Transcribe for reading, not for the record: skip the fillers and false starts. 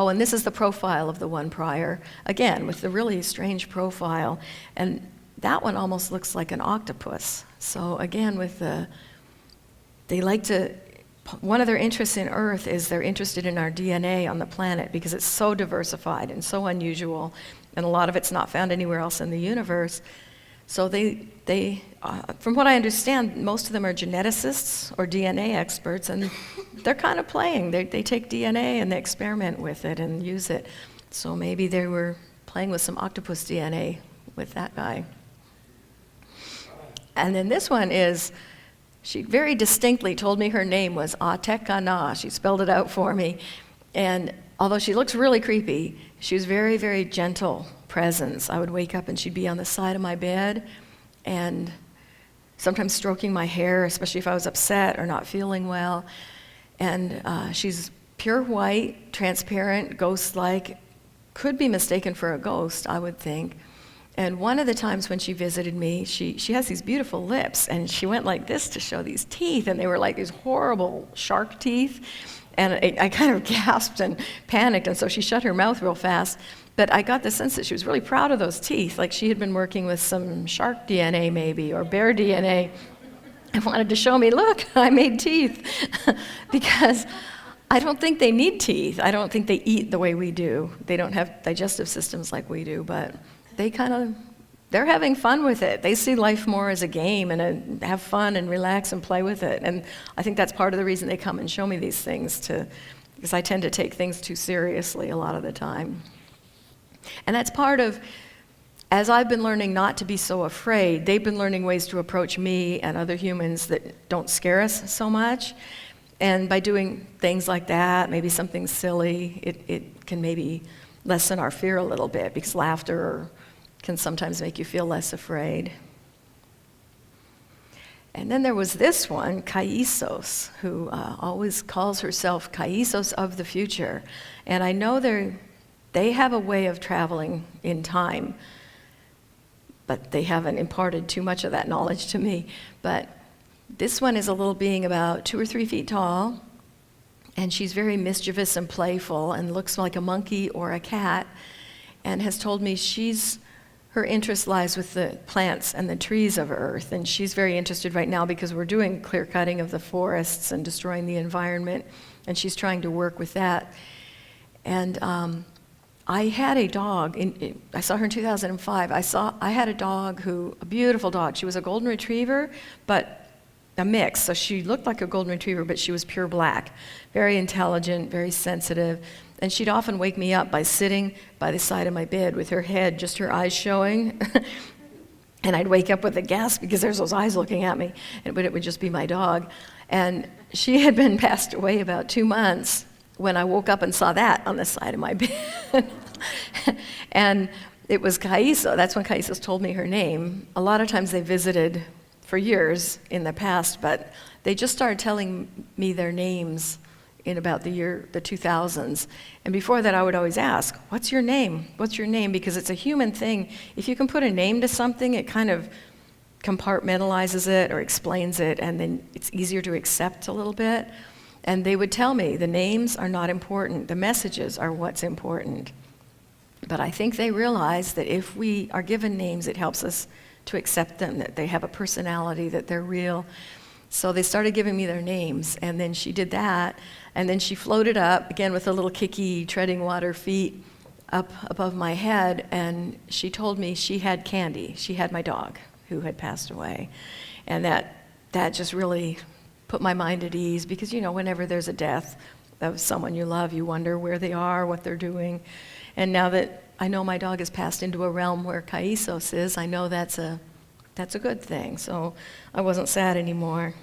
Oh, and this is the profile of the one prior, again, with the really strange profile. And that one almost looks like an octopus. So again, they like to, one of their interests in Earth is they're interested in our DNA on the planet because it's so diversified and so unusual, and a lot of it's not found anywhere else in the universe. So from what I understand, most of them are geneticists or DNA experts, and they're kind of playing. They take DNA and they experiment with it and use it. So maybe they were playing with some octopus DNA with that guy. And then this one is, she very distinctly told me her name was Atekana. She spelled it out for me. And although she looks really creepy, she was very, very gentle presence. I would wake up and she'd be on the side of my bed and sometimes stroking my hair, especially if I was upset or not feeling well. And she's pure white, transparent, ghost-like, could be mistaken for a ghost, I would think. And one of the times when she visited me, she has these beautiful lips, and she went like this to show these teeth, and they were like these horrible shark teeth. And I kind of gasped and panicked, and so she shut her mouth real fast. But I got the sense that she was really proud of those teeth, like she had been working with some shark DNA maybe, or bear DNA, and wanted to show me, look, I made teeth. Because I don't think they need teeth. I don't think they eat the way we do. They don't have digestive systems like we do, but they're having fun with it. They see life more as a game and have fun and relax and play with it. And I think that's part of the reason they come and show me these things, because I tend to take things too seriously a lot of the time. And that's part of, as I've been learning not to be so afraid, they've been learning ways to approach me and other humans that don't scare us so much. And by doing things like that, maybe something silly, it can maybe lessen our fear a little bit, because laughter can sometimes make you feel less afraid. And then there was this one, Kaisos, who always calls herself Kaisos of the future. And I know they have a way of traveling in time, but they haven't imparted too much of that knowledge to me. But this one is a little being about 2 or 3 feet tall, and she's very mischievous and playful and looks like a monkey or a cat, and has told me her interest lies with the plants and the trees of Earth, and she's very interested right now because we're doing clear cutting of the forests and destroying the environment, and she's trying to work with that. And I had a dog, I saw her in 2005. I had a dog a beautiful dog. She was a golden retriever, but a mix. So she looked like a golden retriever, but she was pure black. Very intelligent, very sensitive. And she'd often wake me up by sitting by the side of my bed with her head, just her eyes showing. And I'd wake up with a gasp because there's those eyes looking at me. But it would just be my dog. And she had been passed away about 2 months when I woke up and saw that on the side of my bed. And it was Kaiso. That's when Kaiso told me her name. A lot of times they visited for years in the past, but they just started telling me their names in about the 2000s. And before that, I would always ask, what's your name? What's your name? Because it's a human thing. If you can put a name to something, it kind of compartmentalizes it or explains it, and then it's easier to accept a little bit. And they would tell me the names are not important. The messages are what's important. But I think they realize that if we are given names, it helps us to accept them, that they have a personality, that they're real. So they started giving me their names, and then she did that, and then she floated up, again with her little kicky, treading water feet, up above my head, and she told me she had Candy. She had my dog, who had passed away. And that just really put my mind at ease, because, whenever there's a death of someone you love, you wonder where they are, what they're doing. And now that I know my dog has passed into a realm where Kaisos is, I know that's a good thing. So I wasn't sad anymore.